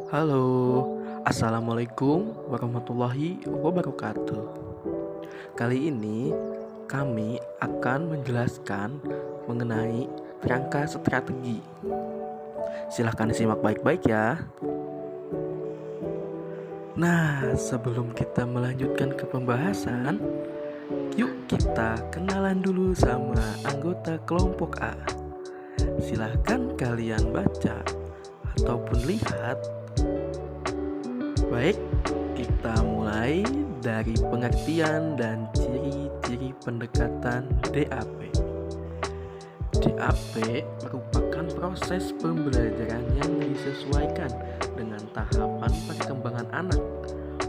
Halo, Assalamualaikum warahmatullahi wabarakatuh. Kali ini kami akan menjelaskan mengenai rangka strategi. Silahkan disimak baik-baik ya. Nah, sebelum kita melanjutkan ke pembahasan, yuk kita kenalan dulu sama anggota kelompok A. Silahkan kalian baca ataupun lihat. Baik, kita mulai dari pengertian dan ciri-ciri pendekatan DAP. DAP merupakan proses pembelajaran yang disesuaikan dengan tahapan perkembangan anak,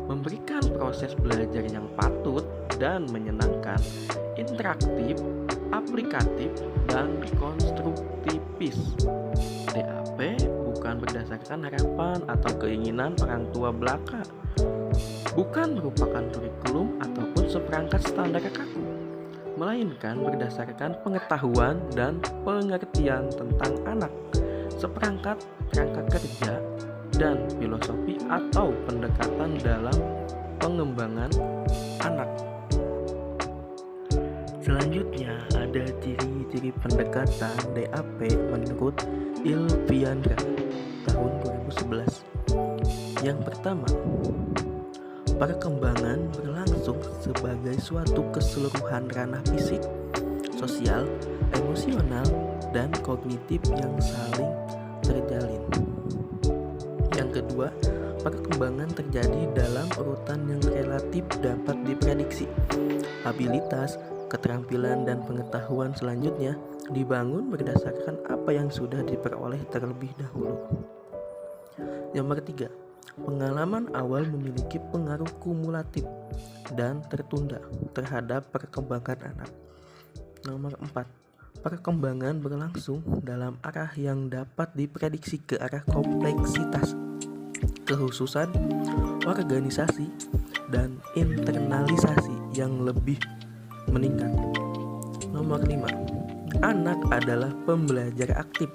memberikan proses belajar yang patut dan menyenangkan, interaktif, aplikatif, dan konstruktivis. DAP bukan berdasarkan harapan atau keinginan orang tua belaka, bukan merupakan kurikulum ataupun seperangkat standar kaku, melainkan berdasarkan pengetahuan dan pengertian tentang anak, seperangkat kerangka kerja, dan filosofi atau pendekatan dalam pengembangan anak. Selanjutnya ada ciri-ciri pendekatan DAP menurut Ilviandra tahun 2011. Yang pertama, perkembangan berlangsung sebagai suatu keseluruhan ranah fisik, sosial, emosional, dan kognitif yang saling terjalin. Yang kedua, perkembangan terjadi dalam urutan yang relatif dapat diprediksi. Habilitas, keterampilan, dan pengetahuan selanjutnya dibangun berdasarkan apa yang sudah diperoleh terlebih dahulu. Yang ketiga, pengalaman awal memiliki pengaruh kumulatif dan tertunda terhadap perkembangan anak. Nomor 4, perkembangan berlangsung dalam arah yang dapat diprediksi ke arah kompleksitas, kekhususan, organisasi, dan internalisasi yang lebih meningkat. Nomor 5, anak adalah pembelajar aktif,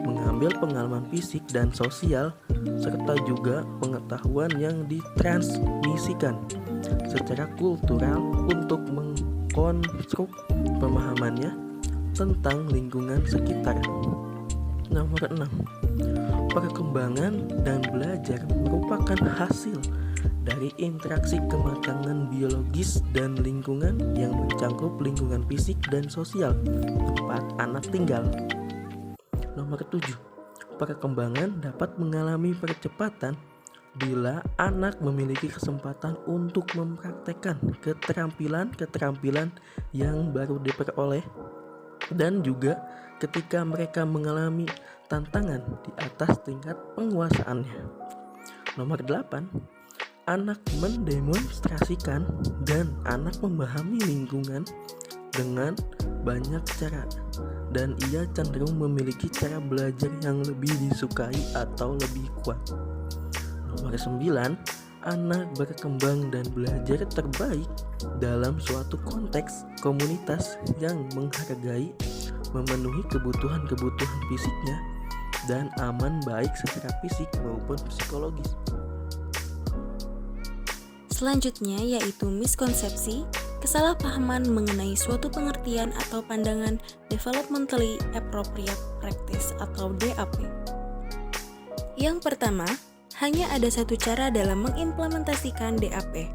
mengambil pengalaman fisik dan sosial serta juga pengetahuan yang ditransmisikan secara kultural untuk mengkonstruk pemahamannya tentang lingkungan sekitar. Nomor 6, perkembangan dan belajar merupakan hasil dari interaksi kematangan biologis dan lingkungan yang mencangkup lingkungan fisik dan sosial tempat anak tinggal. Nomor 7, perkembangan dapat mengalami percepatan bila anak memiliki kesempatan untuk mempraktekkan keterampilan-keterampilan yang baru diperoleh dan juga ketika mereka mengalami tantangan di atas tingkat penguasaannya. Nomor 8, anak mendemonstrasikan dan anak memahami lingkungan dengan banyak cara, dan ia cenderung memiliki cara belajar yang lebih disukai atau lebih kuat. Nomor 9, anak berkembang dan belajar terbaik dalam suatu konteks komunitas yang menghargai, memenuhi kebutuhan-kebutuhan fisiknya, dan aman baik secara fisik maupun psikologis. Selanjutnya yaitu miskonsepsi, kesalahpahaman mengenai suatu pengertian atau pandangan developmentally appropriate practice atau DAP. Yang pertama, hanya ada satu cara dalam mengimplementasikan DAP.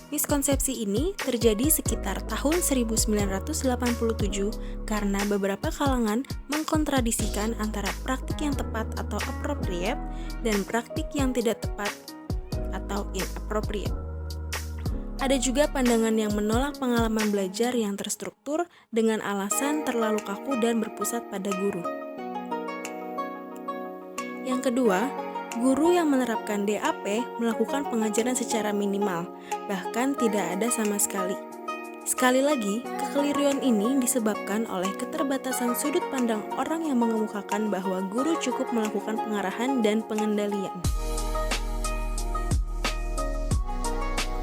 Miskonsepsi ini terjadi sekitar tahun 1987 karena beberapa kalangan mengkontradisikan antara praktik yang tepat atau appropriate dan praktik yang tidak tepat atau inappropriate. Ada juga pandangan yang menolak pengalaman belajar yang terstruktur dengan alasan terlalu kaku dan berpusat pada guru. Yang kedua, guru yang menerapkan DAP melakukan pengajaran secara minimal, bahkan tidak ada sama sekali. Sekali lagi, kekeliruan ini disebabkan oleh keterbatasan sudut pandang orang yang mengemukakan bahwa guru cukup melakukan pengarahan dan pengendalian.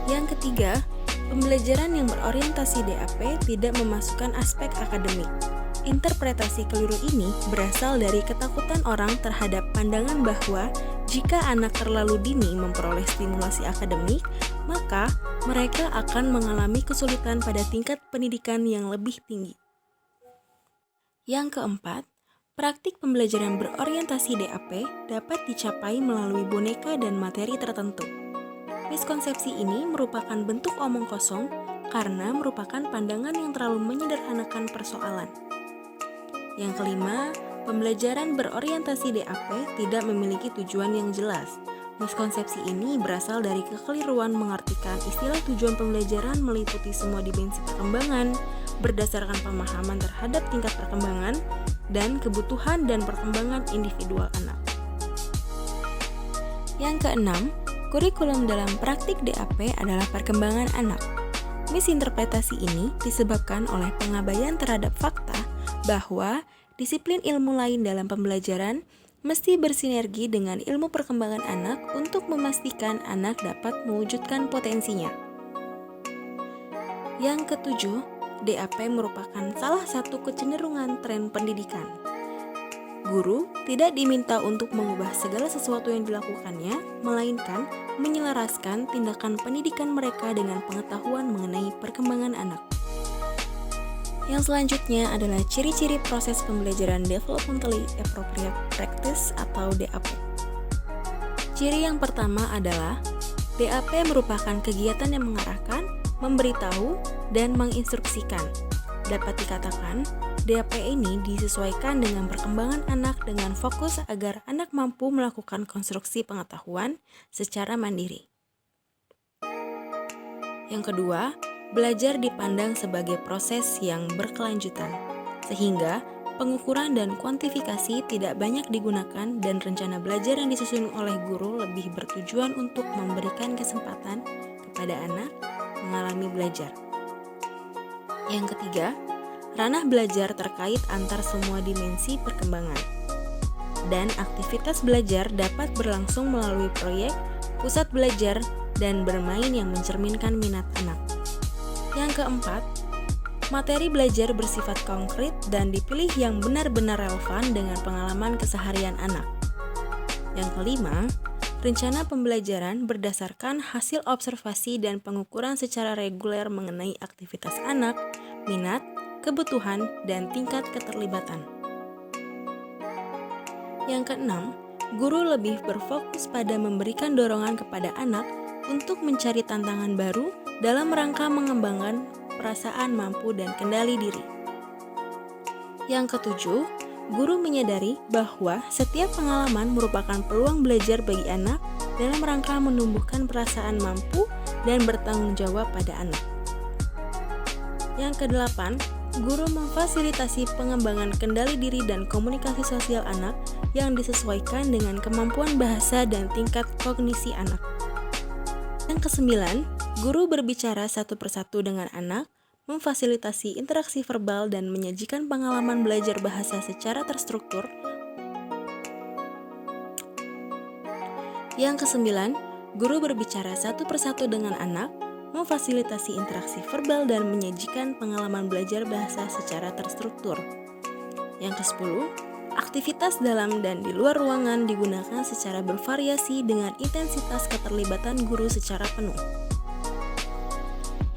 Yang ketiga, pembelajaran yang berorientasi DAP tidak memasukkan aspek akademik. Interpretasi keliru ini berasal dari ketakutan orang terhadap pandangan bahwa Jika anak terlalu dini memperoleh stimulasi akademik, maka mereka akan mengalami kesulitan pada tingkat pendidikan yang lebih tinggi. Yang keempat, praktik pembelajaran berorientasi DAP dapat dicapai melalui boneka dan materi tertentu. Miskonsepsi ini merupakan bentuk omong kosong karena merupakan pandangan yang terlalu menyederhanakan persoalan. Yang kelima, pembelajaran berorientasi DAP tidak memiliki tujuan yang jelas. Miskonsepsi ini berasal dari kekeliruan mengartikan istilah tujuan pembelajaran meliputi semua dimensi perkembangan berdasarkan pemahaman terhadap tingkat perkembangan dan kebutuhan dan perkembangan individual anak. Yang keenam, kurikulum dalam praktik DAP adalah perkembangan anak. Misinterpretasi ini disebabkan oleh pengabaian terhadap fakta bahwa disiplin ilmu lain dalam pembelajaran mesti bersinergi dengan ilmu perkembangan anak untuk memastikan anak dapat mewujudkan potensinya. Yang ketujuh, DAP merupakan salah satu kecenderungan tren pendidikan. Guru tidak diminta untuk mengubah segala sesuatu yang dilakukannya, melainkan menyelaraskan tindakan pendidikan mereka dengan pengetahuan mengenai perkembangan anak. Yang selanjutnya adalah ciri-ciri proses pembelajaran Developmentally Appropriate Practice atau DAP. Ciri yang pertama adalah DAP merupakan kegiatan yang mengarahkan, memberitahu, dan menginstruksikan. Dapat dikatakan, DAP ini disesuaikan dengan perkembangan anak dengan fokus agar anak mampu melakukan konstruksi pengetahuan secara mandiri. Yang kedua, belajar dipandang sebagai proses yang berkelanjutan, sehingga pengukuran dan kuantifikasi tidak banyak digunakan dan rencana belajar yang disusun oleh guru lebih bertujuan untuk memberikan kesempatan kepada anak mengalami belajar. Yang ketiga, ranah belajar terkait antar semua dimensi perkembangan. Dan aktivitas belajar dapat berlangsung melalui proyek, pusat belajar, dan bermain yang mencerminkan minat anak. Yang keempat, materi belajar bersifat konkret dan dipilih yang benar-benar relevan dengan pengalaman keseharian anak. Yang kelima, rencana pembelajaran berdasarkan hasil observasi dan pengukuran secara reguler mengenai aktivitas anak, minat, kebutuhan, dan tingkat keterlibatan. Yang keenam, guru lebih berfokus pada memberikan dorongan kepada anak untuk mencari tantangan baru dalam rangka mengembangkan perasaan mampu dan kendali diri. Yang ketujuh, guru menyadari bahwa setiap pengalaman merupakan peluang belajar bagi anak dalam rangka menumbuhkan perasaan mampu dan bertanggung jawab pada anak. Yang kedelapan, guru memfasilitasi pengembangan kendali diri dan komunikasi sosial anak yang disesuaikan dengan kemampuan bahasa dan tingkat kognisi anak. Yang kesembilan, guru berbicara satu persatu dengan anak, memfasilitasi interaksi verbal dan menyajikan pengalaman belajar bahasa secara terstruktur. Yang kesembilan, guru berbicara satu persatu dengan anak, memfasilitasi interaksi verbal dan menyajikan pengalaman belajar bahasa secara terstruktur. Yang kesepuluh, aktivitas dalam dan di luar ruangan digunakan secara bervariasi dengan intensitas keterlibatan guru secara penuh.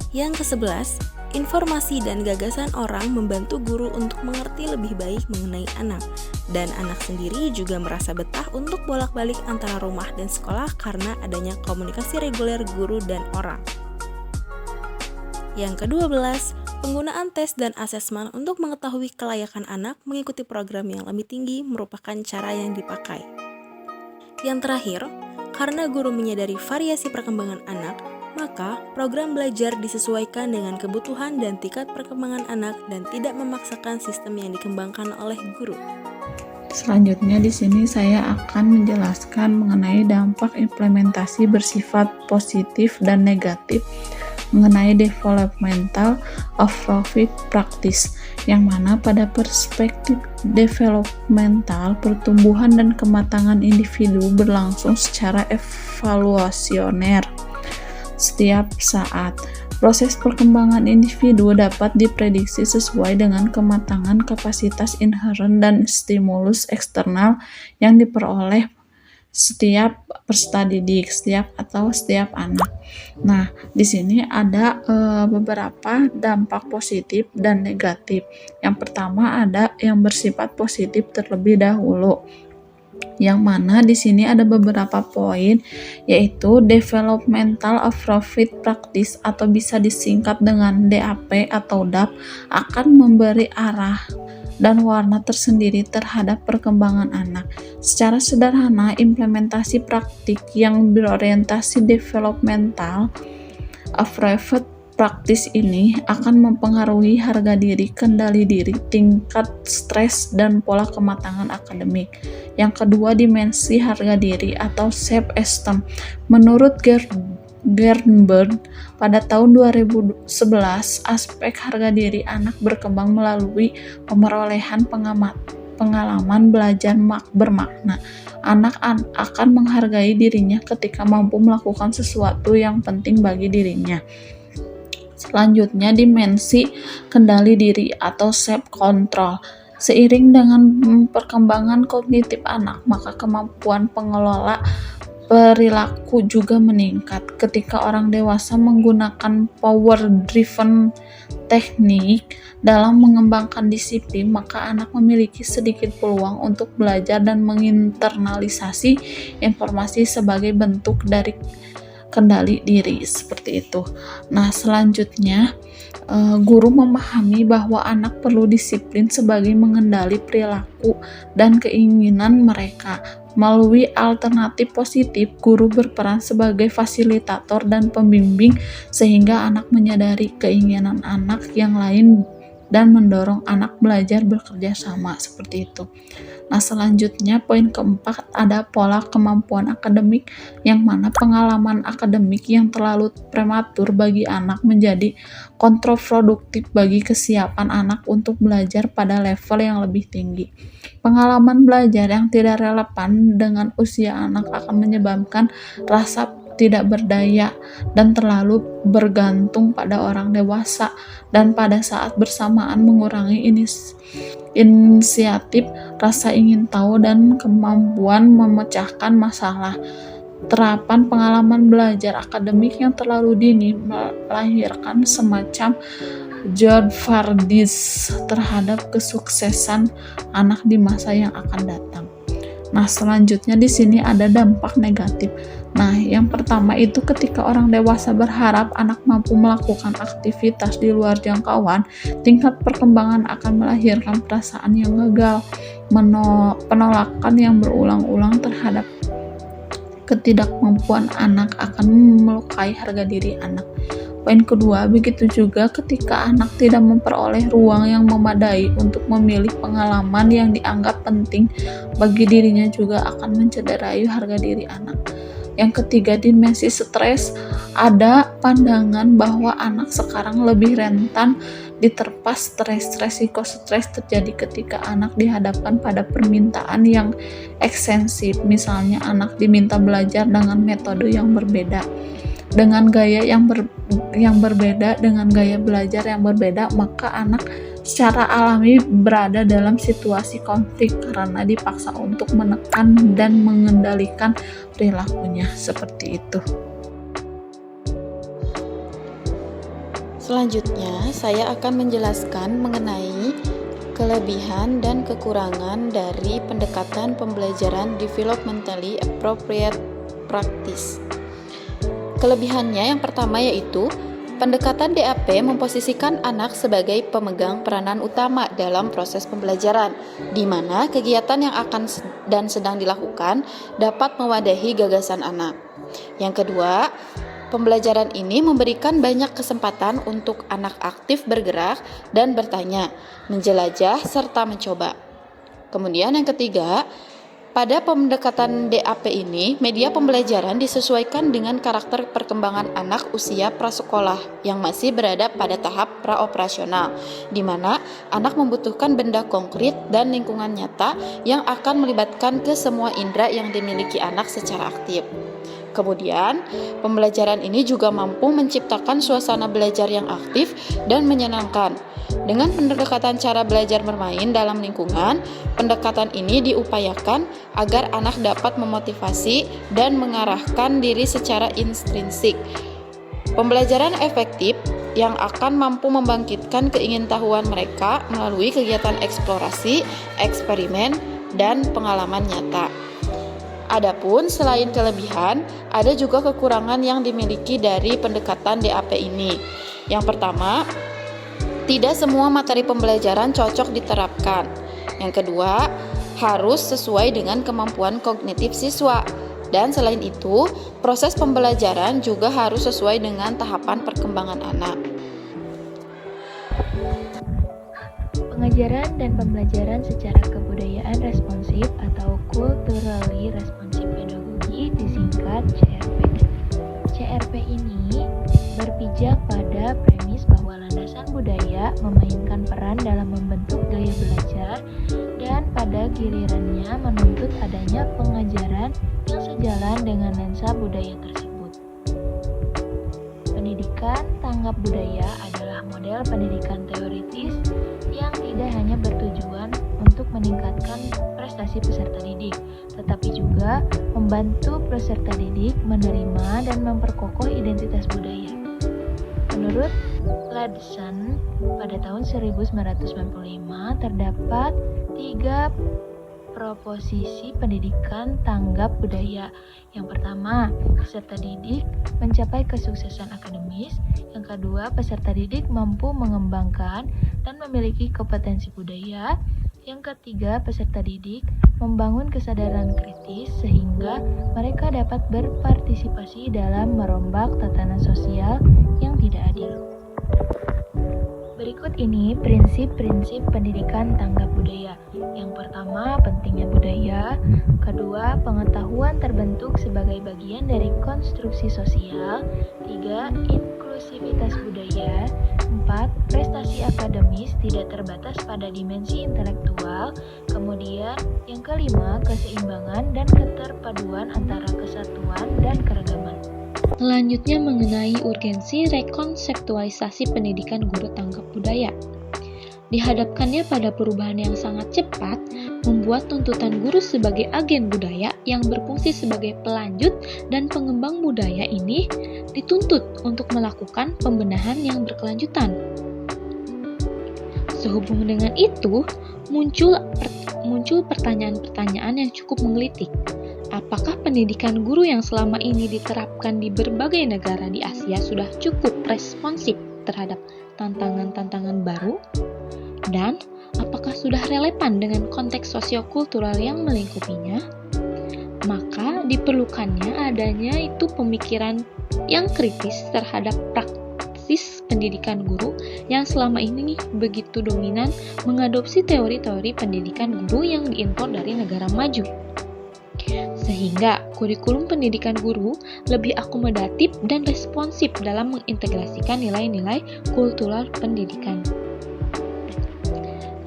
Yang kesebelas, informasi dan gagasan orang membantu guru untuk mengerti lebih baik mengenai anak, dan anak sendiri juga merasa betah untuk bolak-balik antara rumah dan sekolah karena adanya komunikasi reguler guru dan orang. Yang ke-12, penggunaan tes dan asesmen untuk mengetahui kelayakan anak mengikuti program yang lebih tinggi merupakan cara yang dipakai. Yang terakhir, karena guru menyadari variasi perkembangan anak, maka program belajar disesuaikan dengan kebutuhan dan tingkat perkembangan anak dan tidak memaksakan sistem yang dikembangkan oleh guru. Selanjutnya di sini saya akan menjelaskan mengenai dampak implementasi bersifat positif dan negatif mengenai developmental appropriate practice, yang mana pada perspektif developmental, pertumbuhan dan kematangan individu berlangsung secara evaluasioner setiap saat. Proses perkembangan individu dapat diprediksi sesuai dengan kematangan kapasitas inheren dan stimulus eksternal yang diperoleh setiap peserta didik, setiap anak. Nah, di sini ada beberapa dampak positif dan negatif. Yang pertama ada yang bersifat positif terlebih dahulu. Yang mana di sini ada beberapa poin, yaitu developmental appropriate practice atau bisa disingkat dengan DAP atau DAP akan memberi arah dan warna tersendiri terhadap perkembangan anak. Secara sederhana, implementasi praktik yang berorientasi developmental appropriate praktis ini akan mempengaruhi harga diri, kendali diri, tingkat stres, dan pola kematangan akademik. Yang kedua, dimensi harga diri atau self-esteem. Menurut Gernberg, pada tahun 2011, aspek harga diri anak berkembang melalui pemerolehan pengalaman belajar bermakna. Anak akan menghargai dirinya ketika mampu melakukan sesuatu yang penting bagi dirinya. Selanjutnya, dimensi kendali diri atau self-control. Seiring dengan perkembangan kognitif anak, maka kemampuan pengelola perilaku juga meningkat. Ketika orang dewasa menggunakan power-driven teknik dalam mengembangkan disiplin, maka anak memiliki sedikit peluang untuk belajar dan menginternalisasi informasi sebagai bentuk dari kendali diri, seperti itu. Nah, selanjutnya guru memahami bahwa anak perlu disiplin sebagai mengendali perilaku dan keinginan mereka. Melalui alternatif positif, guru berperan sebagai fasilitator dan pembimbing sehingga anak menyadari keinginan anak yang lain dan mendorong anak belajar bekerja sama, seperti itu. Nah, selanjutnya poin keempat ada pola kemampuan akademik, yang mana pengalaman akademik yang terlalu prematur bagi anak menjadi kontraproduktif bagi kesiapan anak untuk belajar pada level yang lebih tinggi. Pengalaman belajar yang tidak relevan dengan usia anak akan menyebabkan rasa tidak berdaya dan terlalu bergantung pada orang dewasa, dan pada saat bersamaan mengurangi inisiatif, rasa ingin tahu, dan kemampuan memecahkan masalah. Terapan pengalaman belajar akademik yang terlalu dini melahirkan semacam Jodhardis terhadap kesuksesan anak di masa yang akan datang. Nah, selanjutnya di sini ada dampak negatif. Nah, yang pertama itu ketika orang dewasa berharap anak mampu melakukan aktivitas di luar jangkauan, tingkat perkembangan akan melahirkan perasaan yang gagal, penolakan yang berulang-ulang terhadap ketidakmampuan anak akan melukai harga diri anak. Poin kedua, begitu juga ketika anak tidak memperoleh ruang yang memadai untuk memilih pengalaman yang dianggap penting bagi dirinya juga akan mencederai harga diri anak. Yang ketiga, dimensi stres. Ada pandangan bahwa anak sekarang lebih rentan diterpa stres. Resiko stres terjadi ketika anak dihadapkan pada permintaan yang ekstensif. Misalnya anak diminta belajar dengan metode yang berbeda, dengan gaya yang berbeda, dengan gaya belajar yang berbeda, maka anak secara alami berada dalam situasi konflik karena dipaksa untuk menekan dan mengendalikan perilakunya, seperti itu. Selanjutnya, saya akan menjelaskan mengenai kelebihan dan kekurangan dari pendekatan pembelajaran developmentally appropriate practice. Kelebihannya yang pertama yaitu pendekatan DAP memposisikan anak sebagai pemegang peranan utama dalam proses pembelajaran, di mana kegiatan yang akan dan sedang dilakukan dapat mewadahi gagasan anak. Yang kedua, pembelajaran ini memberikan banyak kesempatan untuk anak aktif bergerak dan bertanya, menjelajah, serta mencoba. Kemudian yang ketiga, pada pendekatan DAP ini, media pembelajaran disesuaikan dengan karakter perkembangan anak usia prasekolah yang masih berada pada tahap praoperasional, di mana anak membutuhkan benda konkret dan lingkungan nyata yang akan melibatkan ke semua indera yang dimiliki anak secara aktif. Kemudian, pembelajaran ini juga mampu menciptakan suasana belajar yang aktif dan menyenangkan. Dengan pendekatan cara belajar bermain dalam lingkungan, pendekatan ini diupayakan agar anak dapat memotivasi dan mengarahkan diri secara intrinsik. Pembelajaran efektif yang akan mampu membangkitkan keingintahuan mereka melalui kegiatan eksplorasi, eksperimen, dan pengalaman nyata. Adapun selain kelebihan, ada juga kekurangan yang dimiliki dari pendekatan DAP ini. Yang pertama, tidak semua materi pembelajaran cocok diterapkan. Yang kedua, harus sesuai dengan kemampuan kognitif siswa. Dan selain itu, proses pembelajaran juga harus sesuai dengan tahapan perkembangan anak. Pengajaran dan pembelajaran secara kebudayaan responsif atau culturally responsive pedagogy disingkat CRP. CRP ini berpijak pada premis bahwa landasan budaya memainkan peran dalam membentuk gaya belajar dan pada gilirannya menuntut adanya pengajaran yang sejalan dengan lensa budaya tersebut. Pendidikan tanggap budaya adalah model pendidikan teoritis yang tidak hanya bertujuan untuk meningkatkan prestasi peserta didik, tetapi juga membantu peserta didik menerima dan memperkokoh identitas budaya. Menurut Ledson, pada tahun 1995 terdapat 3 proposisi pendidikan tanggap budaya. Yang pertama, peserta didik mencapai kesuksesan akademis. Yang kedua, peserta didik mampu mengembangkan dan memiliki kompetensi budaya. Yang ketiga, peserta didik membangun kesadaran kritis sehingga mereka dapat berpartisipasi dalam merombak tatanan sosial yang tidak adil. Berikut ini prinsip-prinsip pendidikan tanggap budaya. Yang pertama, pentingnya budaya. Kedua, pengetahuan terbentuk sebagai bagian dari konstruksi sosial. 3. Inklusivitas budaya. 4. Prestasi akademis tidak terbatas pada dimensi intelektual. Kemudian, yang kelima, keseimbangan dan keterpaduan antara kesatuan dan keragaman. Selanjutnya mengenai urgensi rekonseptualisasi pendidikan guru tanggap budaya. Dihadapkannya pada perubahan yang sangat cepat, membuat tuntutan guru sebagai agen budaya yang berfungsi sebagai pelanjut dan pengembang budaya ini dituntut untuk melakukan pembenahan yang berkelanjutan. Sehubung dengan itu, muncul pertanyaan-pertanyaan yang cukup menggelitik. Apakah pendidikan guru yang selama ini diterapkan di berbagai negara di Asia sudah cukup responsif terhadap tantangan-tantangan baru? Dan apakah sudah relevan dengan konteks sosiokultural yang melingkupinya? Maka diperlukannya adanya itu pemikiran yang kritis terhadap praksis pendidikan guru yang selama ini begitu dominan mengadopsi teori-teori pendidikan guru yang diimpor dari negara maju. Sehingga kurikulum pendidikan guru lebih akomodatif dan responsif dalam mengintegrasikan nilai-nilai kultural pendidikan.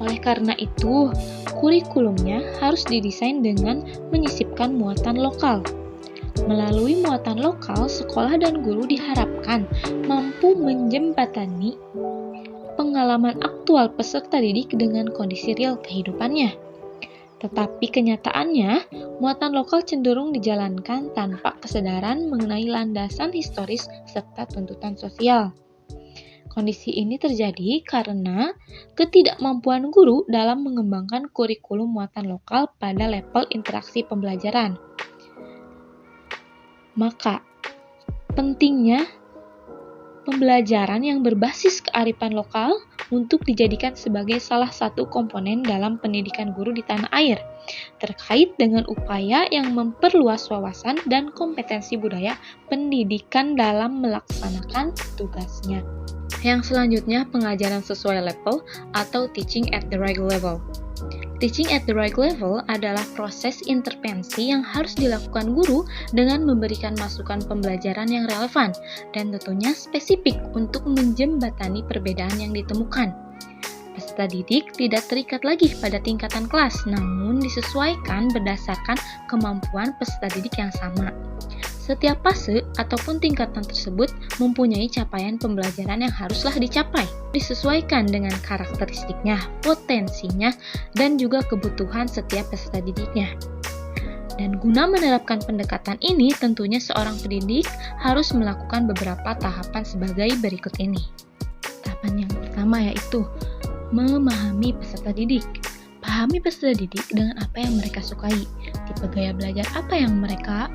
Oleh karena itu, kurikulumnya harus didesain dengan menyisipkan muatan lokal. Melalui muatan lokal, sekolah dan guru diharapkan mampu menjembatani pengalaman aktual peserta didik dengan kondisi real kehidupannya. Tetapi kenyataannya, muatan lokal cenderung dijalankan tanpa kesadaran mengenai landasan historis serta tuntutan sosial. Kondisi ini terjadi karena ketidakmampuan guru dalam mengembangkan kurikulum muatan lokal pada level interaksi pembelajaran. Maka, pentingnya pembelajaran yang berbasis kearifan lokal untuk dijadikan sebagai salah satu komponen dalam pendidikan guru di tanah air, terkait dengan upaya yang memperluas wawasan dan kompetensi budaya pendidikan dalam melaksanakan tugasnya. Yang selanjutnya, pengajaran sesuai level atau teaching at the right level. Teaching at the right level adalah proses intervensi yang harus dilakukan guru dengan memberikan masukan pembelajaran yang relevan dan tentunya spesifik untuk menjembatani perbedaan yang ditemukan. Peserta didik tidak terikat lagi pada tingkatan kelas, namun disesuaikan berdasarkan kemampuan peserta didik yang sama. Setiap fase ataupun tingkatan tersebut mempunyai capaian pembelajaran yang haruslah dicapai, disesuaikan dengan karakteristiknya, potensinya, dan juga kebutuhan setiap peserta didiknya. Dan guna menerapkan pendekatan ini, tentunya seorang pendidik harus melakukan beberapa tahapan sebagai berikut ini. Tahapan yang pertama yaitu memahami peserta didik. Pahami peserta didik dengan apa yang mereka sukai, tipe gaya belajar apa yang mereka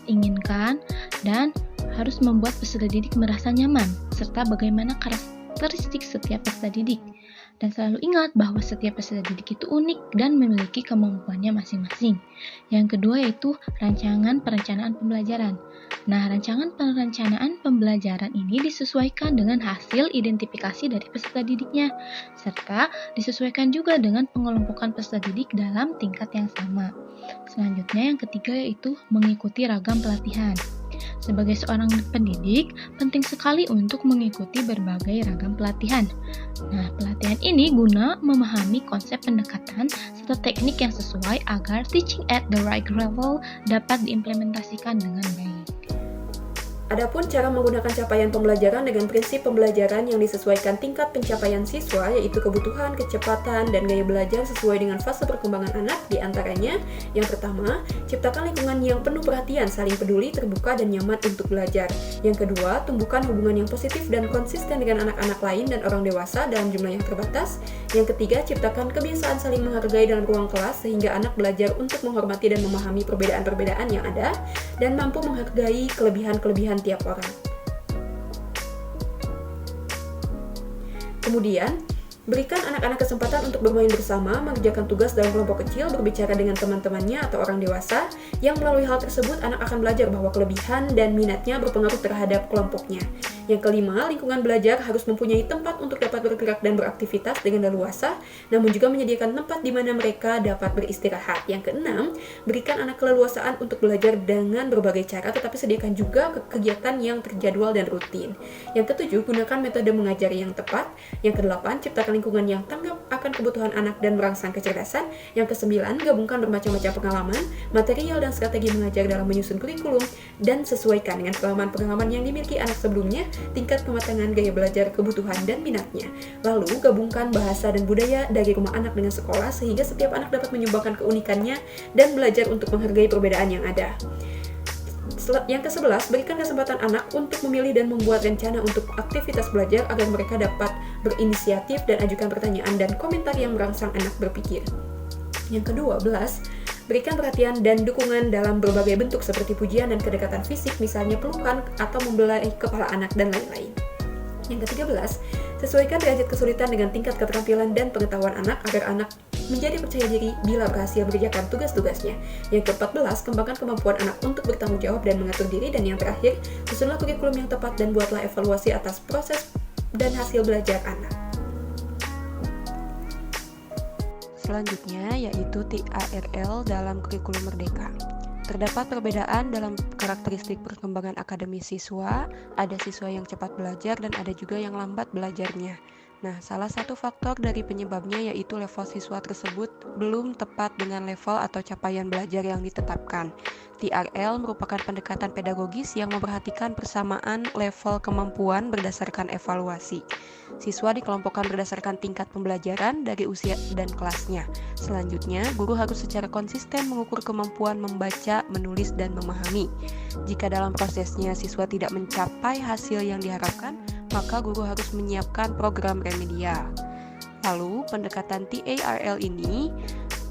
inginkan, dan harus membuat peserta didik merasa nyaman, serta bagaimana karakteristik setiap peserta didik. Dan selalu ingat bahwa setiap peserta didik itu unik dan memiliki kemampuannya masing-masing. Yang kedua yaitu rancangan perencanaan pembelajaran. Nah, rancangan perencanaan pembelajaran ini disesuaikan dengan hasil identifikasi dari peserta didiknya, serta disesuaikan juga dengan pengelompokan peserta didik dalam tingkat yang sama. Selanjutnya yang ketiga yaitu mengikuti ragam pelatihan. Sebagai seorang pendidik, penting sekali untuk mengikuti berbagai ragam pelatihan. Nah, pelatihan ini guna memahami konsep pendekatan serta teknik yang sesuai agar teaching at the right level dapat diimplementasikan dengan baik. Adapun cara menggunakan capaian pembelajaran dengan prinsip pembelajaran yang disesuaikan tingkat pencapaian siswa, yaitu kebutuhan, kecepatan, dan gaya belajar sesuai dengan fase perkembangan anak. Di antaranya, yang pertama, ciptakan lingkungan yang penuh perhatian, saling peduli, terbuka, dan nyaman untuk belajar. Yang kedua, tumbuhkan hubungan yang positif dan konsisten dengan anak-anak lain dan orang dewasa dalam jumlah yang terbatas. Yang ketiga, ciptakan kebiasaan saling menghargai dalam ruang kelas sehingga anak belajar untuk menghormati dan memahami perbedaan-perbedaan yang ada dan mampu menghargai kelebihan-kelebihan tiap orang. Kemudian, berikan anak-anak kesempatan untuk bermain bersama, mengerjakan tugas dalam kelompok kecil, berbicara dengan teman-temannya atau orang dewasa, yang melalui hal tersebut anak akan belajar bahwa kelebihan dan minatnya berpengaruh terhadap kelompoknya. Yang kelima, lingkungan belajar harus mempunyai tempat untuk dapat bergerak dan beraktivitas dengan leluasa, namun juga menyediakan tempat di mana mereka dapat beristirahat. Yang keenam, berikan anak keleluasaan untuk belajar dengan berbagai cara, tetapi sediakan juga kegiatan yang terjadwal dan rutin. Yang ketujuh, gunakan metode mengajar yang tepat. Yang kedelapan, ciptakan lingkungan yang tanggap akan kebutuhan anak dan merangsang kecerdasan. Yang kesembilan, gabungkan bermacam-macam pengalaman, material, dan strategi mengajar dalam menyusun kurikulum, dan sesuaikan dengan pengalaman-pengalaman yang dimiliki anak sebelumnya, tingkat kematangan gaya belajar, kebutuhan, dan minatnya. Lalu, gabungkan bahasa dan budaya dari rumah anak dengan sekolah sehingga setiap anak dapat menyumbangkan keunikannya dan belajar untuk menghargai perbedaan yang ada. Yang ke-11, berikan kesempatan anak untuk memilih dan membuat rencana untuk aktivitas belajar agar mereka dapat berinisiatif dan ajukan pertanyaan dan komentar yang merangsang anak berpikir. Yang ke-12, berikan perhatian dan dukungan dalam berbagai bentuk seperti pujian dan kedekatan fisik, misalnya pelukan atau membelai kepala anak dan lain-lain. Yang ke-13, sesuaikan derajat kesulitan dengan tingkat keterampilan dan pengetahuan anak agar anak menjadi percaya diri bila berhasil mengerjakan tugas-tugasnya. Yang ke-14, kembangkan kemampuan anak untuk bertanggung jawab dan mengatur diri. Dan yang terakhir, susunlah kurikulum yang tepat dan buatlah evaluasi atas proses dan hasil belajar anak. Selanjutnya yaitu TARL dalam kurikulum Merdeka. Terdapat perbedaan dalam karakteristik perkembangan akademis siswa, ada siswa yang cepat belajar dan ada juga yang lambat belajarnya. Nah, salah satu faktor dari penyebabnya yaitu level siswa tersebut belum tepat dengan level atau capaian belajar yang ditetapkan. TRL merupakan pendekatan pedagogis yang memperhatikan persamaan level kemampuan berdasarkan evaluasi. Siswa dikelompokkan berdasarkan tingkat pembelajaran dari usia dan kelasnya. Selanjutnya, guru harus secara konsisten mengukur kemampuan membaca, menulis, dan memahami. Jika dalam prosesnya siswa tidak mencapai hasil yang diharapkan, maka guru harus menyiapkan program remedial. Lalu, pendekatan TARL ini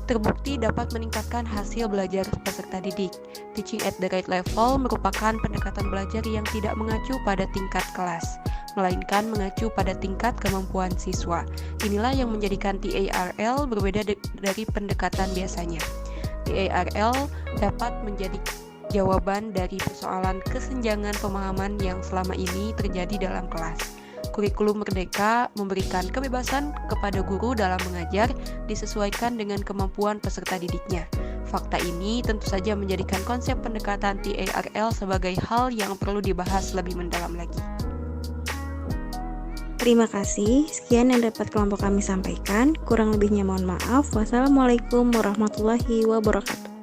terbukti dapat meningkatkan hasil belajar peserta didik. Teaching at the right level merupakan pendekatan belajar yang tidak mengacu pada tingkat kelas, melainkan mengacu pada tingkat kemampuan siswa. Inilah yang menjadikan TARL berbeda dari pendekatan biasanya. TARL dapat menjadi jawaban dari persoalan kesenjangan pemahaman yang selama ini terjadi dalam kelas. Kurikulum Merdeka memberikan kebebasan kepada guru dalam mengajar disesuaikan dengan kemampuan peserta didiknya. Fakta ini tentu saja menjadikan konsep pendekatan TARL sebagai hal yang perlu dibahas lebih mendalam lagi. Terima kasih, sekian yang dapat kelompok kami sampaikan. Kurang lebihnya mohon maaf. Wassalamualaikum warahmatullahi wabarakatuh.